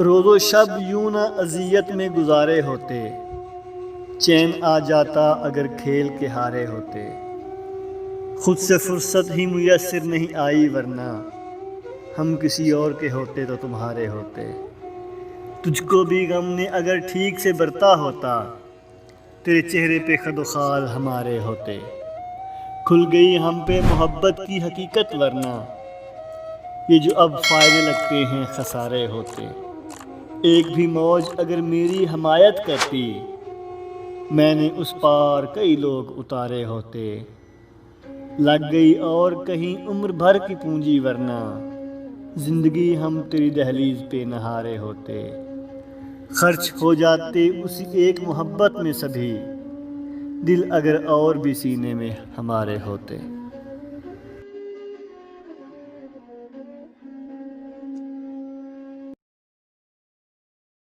روز و شب یوں نہ اذیت میں گزارے ہوتے، چین آ جاتا اگر کھیل کے ہارے ہوتے۔ خود سے فرصت ہی میسر نہیں آئی ورنہ ہم کسی اور کے ہوتے تو تمہارے ہوتے۔ تجھ کو بھی غم نے اگر ٹھیک سے برتا ہوتا، تیرے چہرے پہ خد و خال ہمارے ہوتے۔ کھل گئی ہم پہ محبت کی حقیقت ورنہ یہ جو اب فائدے لگتے ہیں خسارے ہوتے۔ ایک بھی موج اگر میری حمایت کرتی، میں نے اس پار کئی لوگ اتارے ہوتے۔ لگ گئی اور کہیں عمر بھر کی پونجی ورنہ زندگی ہم تیری دہلیز پہ نہارے ہوتے۔ خرچ ہو جاتے اسی ایک محبت میں سبھی، دل اگر اور بھی سینے میں ہمارے ہوتے۔